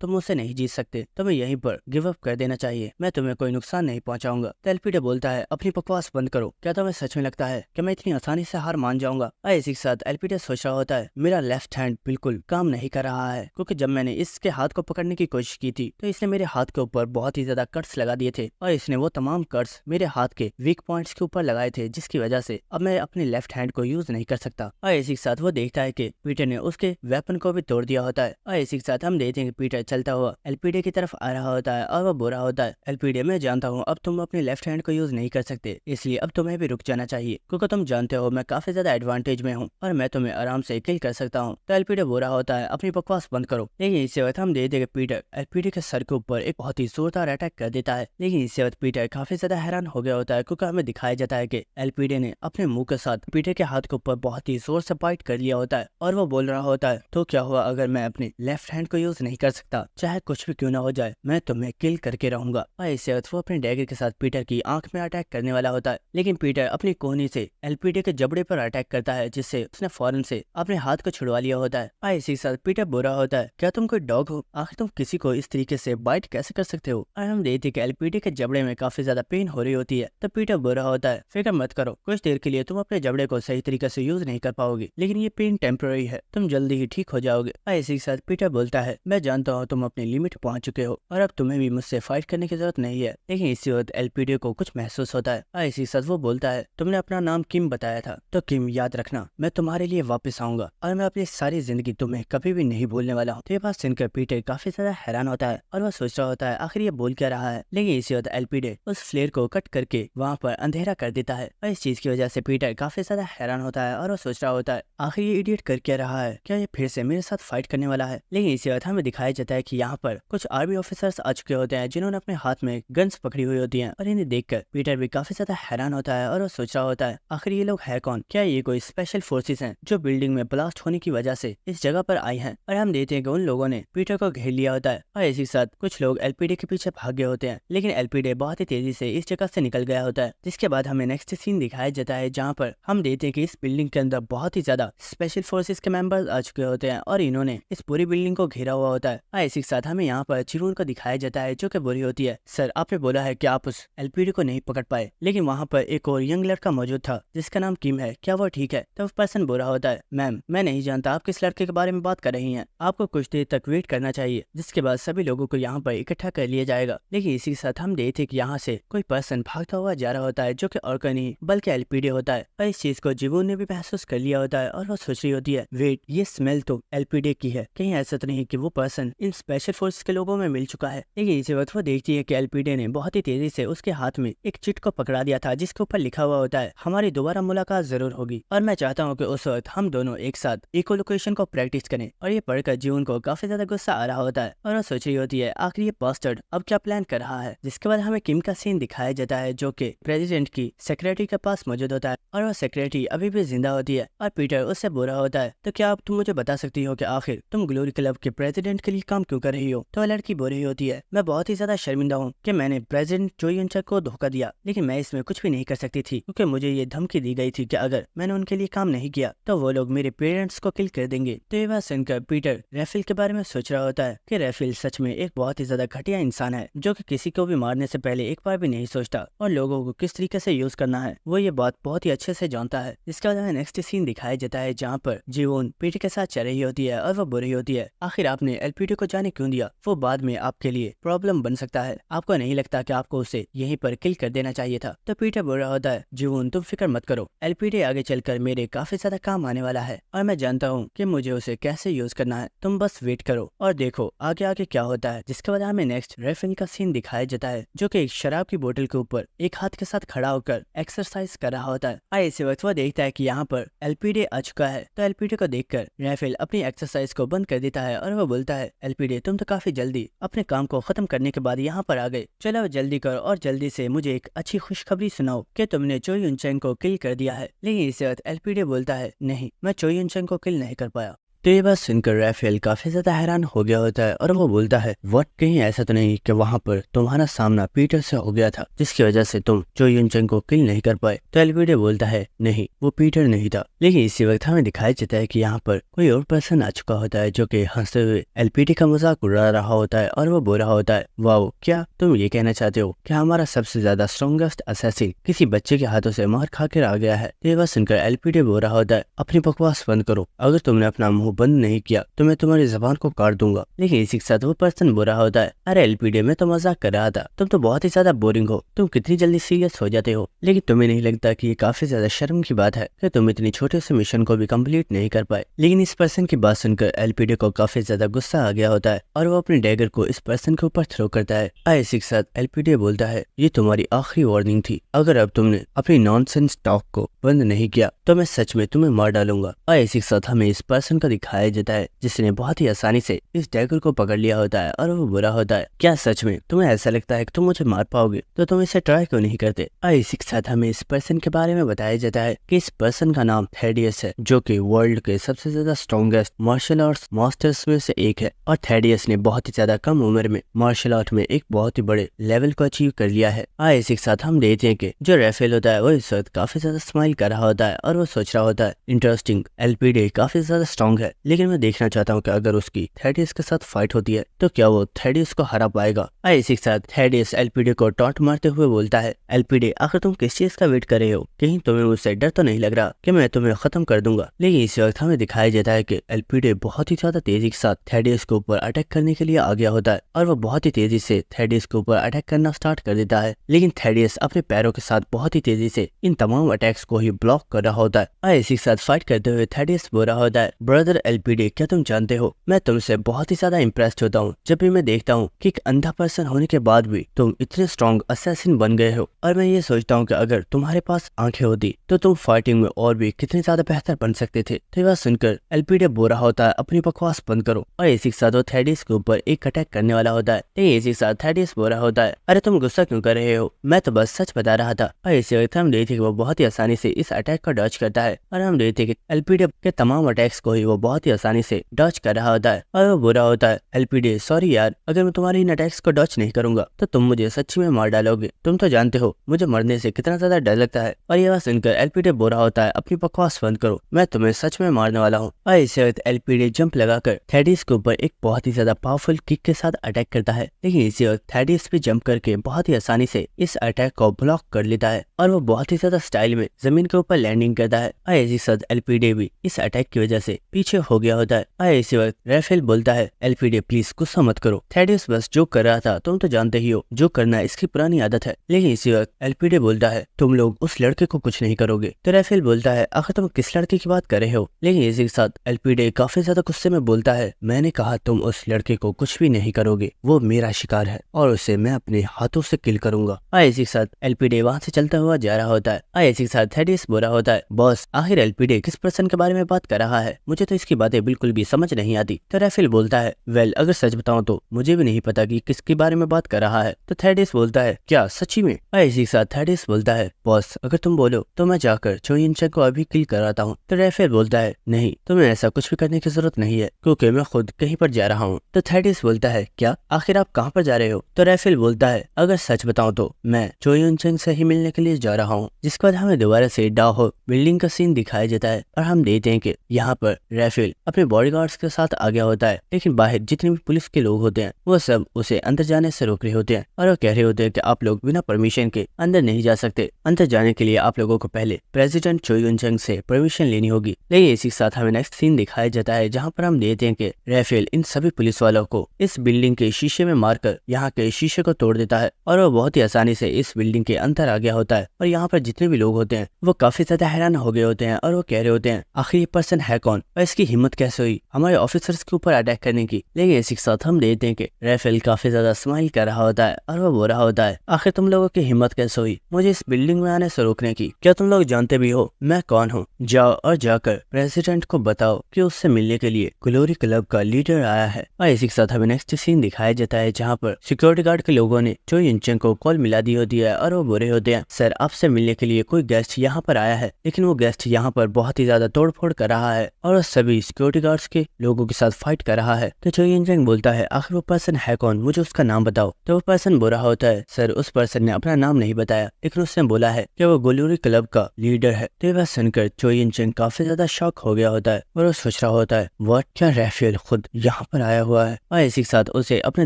तुम मुझसे नहीं जीत सकते, तुम्हें यहीं पर गिव अप कर देना चाहिए, मैं तुम्हें कोई नुकसान नहीं पहुंचाऊंगा। तो एलपीडी बोलता है, अपनी बकवास बंद करो, क्या तुम्हें सच में लगता है कि मैं इतनी आसानी से हार मान जाऊंगा। और इसी के साथ एलपीडी सोच रहा होता है, मेरा लेफ्ट हैंड बिल्कुल काम नहीं कर रहा है, क्योंकि जब मैंने इसके हाथ को पकड़ने की कोशिश की थी तो इसने मेरे हाथ के ऊपर बहुत ही ज्यादा कट्स लगा दिए थे और इसने वो तमाम कट्स मेरे हाथ के वीक पॉइंट्स के ऊपर लगाए थे, जिसकी वजह से अब मैं अपने लेफ्ट हैंड को यूज नहीं कर सकता। और इसी के साथ वो देखता है कि पीटर ने उसके वेपन को भी तोड़ दिया होता है। और इसी के साथ हम देखते हैं कि पीटर चलता हुआ एलपीडी की तरफ आ रहा होता है और वो बोल रहा होता है, एलपीडी मैं जानता हूँ अब तुम अपने लेफ्ट हैंड को यूज नहीं कर सकते, इसलिए अब तुम्हें भी रुक जाना चाहिए, क्योंकि तुम जानते हो मैं काफी ज्यादा एडवांटेज में हूँ और मैं तुम्हें आराम से किल कर सकता हूँ। तो एलपीडी बोल रहा होता है, अपनी बकवास बंद करो। लेकिन इससे वक्त हम देखते हैं कि पीटर एलपीडी के सर के ऊपर एक बहुत ही जोरदार अटैक कर देता है। लेकिन इससे वक्त पीटर काफी ज्यादा हैरान हो गया होता है, क्योंकि हमें दिखाया जाता है कि एलपीडी ने अपने मुंह के साथ पीटर के हाथ के ऊपर बहुत ही जोर से बाइट कर लिया होता है और वो बोल रहा होता है, तो क्या हुआ अगर मैं अपने लेफ्ट हैंड को यूज नहीं कर सकता, चाहे कुछ भी क्यों ना हो जाए, मैं तुम्हें किल करके रहूंगा। और इससे वक्त वो अपने डैगर के साथ पीटर की आंख में अटैक करने वाला होता है। लेकिन पीटर अपनी कोहनी से एलपीडी के जबड़े पर अटैक करता है, जिससे उसने फौरन से अपने हाथ को छुड़वा लिया होता है। और इसी के साथ पीटर बोल रहा होता है, क्या तुम कोई डॉग हो, आखिर तुम किसी को इस तरीके से बाइट कैसे कर सकते हो। और हम देखते कि एलपीडी के जबड़े में काफी ज्यादा पेन हो रही होती है। तो पीटर बोल रहा होता है, फिक्र मत करो, कुछ देर के लिए तुम अपने जबड़े को सही तरीके से यूज नहीं कर पाओगे, लेकिन ये पेन टेम्पररी है, तुम जल्दी ही ठीक हो जाओगे। और इसी के साथ पीटर बोलता है, मैं जानता हूँ तुम अपनी लिमिट पहुंच चुके हो और अब तुम्हें भी मुझसे फाइट करने की जरूरत नहीं है। लेकिन इसी वक्त एलपीडी को कुछ महसूस होता है। और इसी के साथ वो बोलता है, तुमने अपना नाम किम बताया था, तो किम याद रखना मैं तुम्हारे लिए वापस आऊंगा और मैं अपनी सारी जिंदगी तुम्हें कभी भी नहीं भूलने वाला हूँ। तो ये बात सुनकर पीटर काफी ज्यादा हैरान होता है और वह सोच रहा होता है आखिर ये बोल क्या रहा है। लेकिन इसी वक्त एलपीडी उस फ्लेयर को कट करके वहाँ पर अंधेरा कर देता है और इस चीज की वजह से पीटर काफी ज्यादा हैरान होता है और वो सोच रहा होता है आखिर ये इडियट कर क्या रहा है, क्या ये फिर से मेरे साथ फाइट करने वाला है। लेकिन इसी वक्त हमें दिखाया जाता है कि यहाँ पर कुछ आर्मी ऑफिसर्स आ चुके होते हैं, जिन्होंने अपने हाथ में गन्स पकड़ी हुई होती हैं और इन्हें देखकर पीटर भी काफी ज्यादा हैरान होता है और वो सोच रहा होता है आखिर ये लोग है कौन, क्या ये कोई स्पेशल फोर्सेस हैं जो बिल्डिंग में ब्लास्ट होने की वजह से इस जगह पर आई हैं। और हम देखते हैं कि उन लोगों ने पीटर को घेर लिया होता है और इसी के साथ कुछ लोग एलपीडी के पीछे भाग गए होते हैं। लेकिन एलपीडी बहुत ही तेजी से इस जगह से निकल गया होता है, जिसके बाद हमें नेक्स्ट सीन दिखाया जाता है जहाँ पर हम देखते हैं कि इस बिल्डिंग के अंदर बहुत ही ज्यादा स्पेशल फोर्सेस के मेंबर्स आ चुके होते हैं और इन्होंने इस पूरी बिल्डिंग को घेरा हुआ होता है। और इसी के साथ हमें यहाँ पर चिरून को दिखाया जाता है, जो कि बुरी होती है, सर आपने बोला है कि आप उस एलपीडी को नहीं पकड़ पाए, लेकिन वहाँ पर एक और यंग लड़का मौजूद था जिसका नाम किम है, क्या वो ठीक है। तो पर्सन बोल रहा होता है, मैम मैं नहीं जानता आप किस लड़के के बारे में बात कर रही हैं, आपको कुछ देर तक वेट करना चाहिए, जिसके बाद सभी लोगों को यहाँ पर इकट्ठा कर लिया जाएगा। लेकिन इसी के साथ हम देखते कि यहाँ से कोई पर्सन भागता हुआ जा रहा होता है, जो कि और कोई नहीं बल्कि एलपीडी होता है। और इस चीज को जीवून ने भी महसूस कर लिया होता है और वो सोच रही होती है, वेट ये स्मेल तो एलपीडी की है, कहीं ऐसा तो नहीं कि वो पर्सन इन स्पेशल फोर्स के लोगों में मिल चुका है। लेकिन इसी वक्त वो देखती है कि एलपीडी ने बहुत ही तेजी से उसके हाथ में एक चिट को पकड़ा दिया था, जिसके ऊपर लिखा हुआ होता है हमारी दोबारा मुलाकात जरूर होगी और मैं चाहता हूँ कि उस वक्त हम दोनों एक साथ इको लोकेशन को प्रैक्टिस करें। और ये पढ़कर जीवन को काफी ज्यादा गुस्सा आ रहा होता है और वो सोच रही होती है आखिर ये बास्टर्ड अब क्या प्लान कर रहा है। जिसके बाद हमें किम का सीन दिखाया जाता है, जो कि प्रेसिडेंट की सेक्रेटरी के पास मौजूद होता है और वह सेक्रेटरी अभी भी जिंदा होती है और पीटर उससे बोल रहा होता है, तो क्या आप तुम मुझे बता सकती हो कि आखिर तुम ग्लोरी क्लब के प्रेसिडेंट के लिए काम क्यों कर रही हो। तो लड़की बोल रही होती है, मैं बहुत ही ज्यादा शर्मिंदा हूँ कि मैंने प्रेसिडेंट चो यून चक को धोखा दिया, लेकिन मैं इसमें कुछ भी नहीं कर सकती थी, क्योंकि मुझे ये धमकी दी गई थी कि अगर मैंने उनके लिए काम नहीं किया तो वो लोग मेरे पेरेंट्स को किल कर देंगे। तो ये बात सुनकर पीटर रैफिल के बारे में सोच रहा होता है कि रैफिल सच में एक बहुत ही ज्यादा घटिया इंसान है, जो कि किसी को भी मारने से पहले एक बार भी नहीं सोचता और लोगों को किस तरीके से यूज करना है वो ये बात बहुत ही अच्छे से जानता है। इसके बाद हमें नेक्स्ट सीन दिखाया जाता है, जहाँ पर जीवोन पीटर के साथ चल रही होती है और वो बोल रही होती है, आखिर आपने एलपीडी को जाने क्यों दिया, वो बाद में आपके लिए प्रॉब्लम बन सकता है, आपको नहीं लगता कि आपको उसे यहीं पर किल कर देना चाहिए था। तो पीटर बोल रहा होता है, जीवोन तुम फिक्र मत करो, एलपीडी आगे चलकर मेरे काफी ज्यादा काम आने वाला है और मैं जानता हूँ कि मुझे उसे कैसे यूज करना है, तुम बस वेट करो और देखो आगे आगे क्या होता है। जिसके बाद हमें नेक्स्ट रेफिल का सीन दिखाया जाता है, जो कि एक शराब की बोतल के ऊपर एक हाथ के साथ खड़ा होकर एक्सरसाइज कर रहा होता है। और इसी वक्त वो देखता है कि यहाँ पर एलपीडी आ चुका है। तो एलपीडी को देखकर रेफिल अपनी एक्सरसाइज को बंद कर देता है और वो बोलता है, एलपीडी तुम तो काफी जल्दी अपने काम को खत्म करने के बाद यहाँ पर आ गए, चलो जल्दी करो और जल्दी से मुझे एक अच्छी खुशखबरी सुनाओ कि तुमने चो यून चेंग को किल कर दिया है। लेकिन इसी वक्त एलपीडी बोलता है, नहीं मैं चो यून चेंग को किल नहीं कर पाया, तो ये बात सुनकर राफेल काफी ज्यादा हैरान हो गया होता है और वो बोलता है व्हाट, कहीं ऐसा तो नहीं कि वहाँ पर तुम्हारा सामना पीटर से हो गया था जिसकी वजह से तुम चो युन चंग को किल नहीं कर पाए। तो एलपीडी बोलता है नहीं, वो पीटर नहीं था। लेकिन इसी वक्त हमें दिखाया जाता है कि यहाँ पर कोई और पर्सन आ चुका होता है जो कि हंसते हुए एलपीडी का मजाक उड़ा रहा होता है और वो बोल रहा होता है वाओ, क्या तुम ये कहना चाहते हो कि हमारा सबसे ज्यादा स्ट्रॉन्गेस्ट असैसिन किसी बच्चे के हाथों से मार खा कर आ गया है। ये बात सुनकर एलपीडी बोल रहा होता है अपनी बकवास बंद करो, अगर तुमने अपना मुंह बंद नहीं किया तो मैं तुम्हारी जबान को काट दूंगा। लेकिन इसी के साथ वो पर्सन बोल रहा होता है अरे एलपीडी, मैं तो मजाक कर रहा था, तुम तो बहुत ही ज्यादा बोरिंग हो, तुम कितनी जल्दी सीरियस हो जाते हो। लेकिन तुम्हें नहीं लगता कि ये काफी ज्यादा शर्म की बात है कि तुम इतनी छोटे से मिशन को भी कंप्लीट नहीं कर पाए। लेकिन इस पर्सन की बात सुनकर एलपीडी को काफी ज्यादा गुस्सा आ गया होता है और वो अपने डैगर को इस पर्सन के ऊपर थ्रो करता है। इसी के साथ एलपीडी बोलता है ये तुम्हारी आखिरी वार्निंग थी, अगर अब तुमने अपनी नॉनसेंस टॉक को बंद नहीं किया तो मैं सच में तुम्हें मार डालूंगा। और इसी के साथ हमें इस पर्सन को दिखाया जाता है जिसने बहुत ही आसानी से इस डैगर को पकड़ लिया होता है और वो बुरा होता है क्या सच में तुम्हें ऐसा लगता है कि तुम मुझे मार पाओगे, तो तुम इसे ट्राई क्यों नहीं करते। और इसी के साथ हमें इस पर्सन के बारे में बताया जाता है कि इस पर्सन का नाम थेडियस है जो कि वर्ल्ड के सबसे ज्यादा स्ट्रॉन्गेस्ट मार्शल आर्ट्स मास्टर्स में से एक है। और थेडियस ने बहुत ही ज्यादा कम उम्र में मार्शल आर्ट में एक बहुत ही बड़े लेवल को अचीव कर लिया है। इसी के साथ हम देखते हैं कि जो राफेल होता है वो इस वक्त काफी ज्यादा स्माइल कर रहा होता है और वो सोच रहा होता है इंटरेस्टिंग, एलपीडी काफी ज्यादा स्ट्रॉन्ग है, लेकिन मैं देखना चाहता हूँ कि अगर उसकी थेडियस के साथ फाइट होती है तो क्या वो थेडियस को हरा पाएगा। इसी के साथ थेडियस एलपीडी को टॉन्ट मारते हुए बोलता है एलपीडी, आखिर तुम किस चीज का वेट कर रहे हो, कहीं तुम्हें मुझसे डर तो नहीं लग रहा कि मैं तुम्हें खत्म कर दूंगा। लेकिन इस वक्त हमें दिखाया जाता है कि एलपीडी बहुत ही ज्यादा तेजी के साथ थेडियस के ऊपर अटैक करने के लिए आ गया होता है और वो बहुत ही तेजी से थेडियस के ऊपर अटैक करना स्टार्ट कर देता है। लेकिन थेडियस अपने पैरों के साथ बहुत ही तेजी से इन तमाम अटैक्स को ही ब्लॉक कर रहा होता है। इसी के साथ फाइट करते हुए थेडियस बोल रहा होता है ब्रदर एलपीडी, क्या तुम जानते हो मैं तुमसे बहुत ही ज्यादा इम्प्रेस्ड होता हूँ जब भी मैं देखता हूँ कि एक अंधा पर्सन होने के बाद भी तुम इतने स्ट्रॉन्ग असैसिन बन गए हो। और मैं ये सोचता हूँ कि अगर तुम्हारे पास आंखें होती तो तुम फाइटिंग में और भी कितने ज्यादा बेहतर बन सकते थे। तो ये बात सुनकर एलपीडी बोल रहा होता है अपनी बकवास बंद करो। और इसी के साथ वो थेडियस के ऊपर एक अटैक करने वाला होता है। लेकिन इसी के साथ थेडियस बोल रहा होता है अरे तुम गुस्सा क्यों कर रहे हो, मैं तो बस सच बता रहा था। और इसी वक्त हम देखते कि वो बहुत ही आसानी से इस अटैक का डॉज करता है और हम देखते कि एलपीडी के तमाम अटैक्स को ही वो बहुत ही आसानी से डॉज कर रहा होता है। और वो बुरा होता है एलपीडी, सॉरी यार, अगर मैं तुम्हारे इन अटैक्स को डॉज नहीं करूंगा तो तुम मुझे सच्ची में मार डालोगे, तुम तो जानते हो मुझे मरने से कितना ज्यादा डर लगता है। और ये बात सुनकर एलपीडी बोल रहा होता है अपनी बकवास बंद करो, मैं तुम्हें सच में मारने वाला हूँ। और इसी वक्त एलपीडी जंप लगाकर थेडियस के ऊपर एक बहुत ही ज्यादा पावरफुल किक के साथ अटैक करता है। लेकिन इसी वक्त थेडियस भी जंप करके बहुत ही आसानी से इस अटैक को ब्लॉक कर लेता है और वो बहुत ही ज्यादा स्टाइल में जमीन के ऊपर लैंडिंग करता है। और इसी साथ एलपीडी भी इस अटैक की वजह से पीछे हो गया होता है। और इसी वक्त राफेल बोलता है एलपीडी प्लीज गुस्सा मत करो, थेडियस बस जो कर रहा था, तुम तो जानते ही हो जो करना इसकी पुरानी आदत है। लेकिन इसी वक्त एलपीडी बोलता है तुम लोग उस लड़के को कुछ नहीं करोगे। तो राफेल बोलता है आखिर तुम किस लड़के की बात कर रहे हो। लेकिन इसी के साथ एलपीडी काफी ज्यादा गुस्से में बोलता है मैंने कहा तुम उस लड़के को कुछ भी नहीं करोगे, वो मेरा शिकार है और उसे मैं अपने हाथों से किल करूंगा। और इसी के साथ एलपीडी वहां से चलता हुआ जा रहा होता है। और इसी के साथ थेडियस बोल रहा होता है बॉस, आखिर एलपीडी किस पर्सन के बारे में बात कर रहा है, मुझे तो इसकी बातें बिल्कुल भी समझ नहीं आती। तो राफेल बोलता है वेल, अगर सच बताऊं तो मुझे भी नहीं पता कि किसके बारे में बात कर रहा है। तो थेडियस बोलता है क्या सच्ची में। और इसी के साथ थेडियस बोलता है बॉस, अगर तुम बोलो तो मैं जाकर चो युन चंग को अभी किल कराता हूँ। तो राफेल बोलता है नहीं, तुम्हें ऐसा कुछ भी करने की जरूरत नहीं है क्योंकि मैं खुद कहीं पर जा रहा हूँ। तो थेडियस बोलता है क्या, आखिर आप कहाँ पर जा रहे हो। तो राफेल बोलता है अगर सच बताऊं तो मैं चो युन चंग से ही मिलने के लिए जा रहा हूँ। जिसके बाद हमें दोबारा से डाहो बिल्डिंग का सीन दिखाया जाता है और हम देखते हैं कि यहाँ पर राफेल अपने बॉडीगार्ड्स के साथ आ गया होता है। लेकिन बाहर जितने भी पुलिस के लोग होते हैं वो सब उसे अंदर जाने से रोक रहे होते हैं और वो कह रहे होते हैं कि आप लोग बिना परमिशन के अंदर नहीं जा सकते, अंदर जाने के लिए आप लोगों को पहले प्रेसिडेंट चो युन चंग से परमिशन लेनी होगी। लेकिन इसी के साथ हमें नेक्स्ट सीन दिखाया जाता है जहाँ पर हम देखते हैं कि राफेल इन सभी पुलिस वालों को इस बिल्डिंग के शीशे में मारकर यहाँ के शीशे को तोड़ देता है और वो बहुत ही आसानी से इस बिल्डिंग के अंदर आ गया होता है। और यहाँ पर जितने भी लोग होते हैं वो काफी ज्यादा हैरान हो गए होते हैं और वो कह रहे होते हैं आखिर ये पर्सन है कौन और इसकी हिम्मत कैसे हुई हमारे ऑफिसर्स के ऊपर अटैक करने की। लेकिन इसी के साथ हम देखते हैं कि राफेल काफी ज्यादा स्माइल कर रहा होता है और वो बोल रहा होता है आखिर तुम लोगों की हिम्मत कैसे हुई मुझे इस बिल्डिंग में आने से रोकने की, क्या तुम लोग जानते भी हो मैं कौन हूँ। जाओ और जाकर प्रेसिडेंट को बताओ कि उससे मिलने के लिए ग्लोरी क्लब का लीडर आया है। और इसी के साथ हमें नेक्स्ट सीन दिखाया जाता है जहाँ पर सिक्योरिटी गार्ड के लोगों ने चो युन चंग को कॉल मिला दी होती है और वो बोल रहे होते हैं सर आपसे मिलने के लिए कोई गेस्ट यहाँ पर आया है, लेकिन वो गेस्ट यहाँ पर बहुत ही ज्यादा तोड़फोड़ कर रहा है और सभी अभी सिक्योरिटी गार्ड्स के लोगों के साथ फाइट कर रहा है। तो चो इन जंग बोलता है आखिर वो पर्सन है कौन, मुझे उसका नाम बताओ। तो वो पर्सन बोल रहा होता है सर उस पर्सन ने अपना नाम नहीं बताया, लेकिन उसने बोला है कि वो गोलूरी क्लब का लीडर है। तो ये बात सुनकर चो इन जंग काफी ज्यादा शॉक हो गया होता है और वो सोच रहा होता है व्हाट, क्या रैफेल खुद यहाँ पर आया हुआ है। और इसी के साथ उसे अपने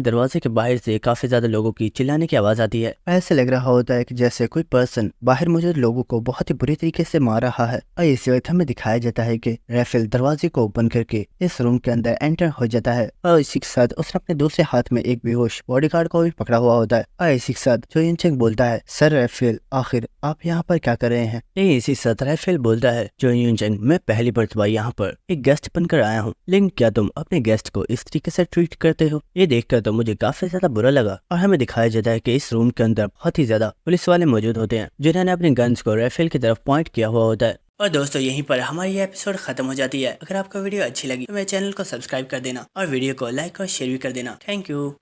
दरवाजे के बाहर से काफी ज्यादा लोगों की चिल्लाने की आवाज आती है। ऐसे लग रहा होता है कि जैसे कोई पर्सन बाहर मुझे लोगों को बहुत ही बुरी तरीके से मार रहा है। और इसी वक्त हमें दिखाया जाता है कि रैफेल दरवाजे को ओपन करके इस रूम के अंदर एंटर हो जाता है और इसी के साथ उसने अपने दूसरे हाथ में एक बेहोश बॉडीगार्ड को भी पकड़ा हुआ होता है। और इसी के साथ चो इन जंग बोलता है सर रैफेल आखिर आप यहाँ पर क्या कर रहे हैं। इसी के साथ रैफेल बोलता है चो इन जंग मैं पहली मर्तबा यहाँ पर एक गेस्ट बनकर आया हूँ, लेकिन क्या तुम अपने गेस्ट को इस तरीके से ट्रीट करते हो। ये देखकर तो मुझे काफी ज्यादा बुरा लगा। और हमें दिखाया जाता है कि इस रूम के अंदर बहुत ही ज्यादा पुलिस वाले मौजूद होते हैं जिन्होंने अपने गन्स को रैफेल की तरफ पॉइंट किया हुआ होता है। और दोस्तों यहीं पर हमारी ये एपिसोड खत्म हो जाती है। अगर आपको वीडियो अच्छी लगी तो मेरे चैनल को सब्सक्राइब कर देना और वीडियो को लाइक और शेयर भी कर देना। Thank you.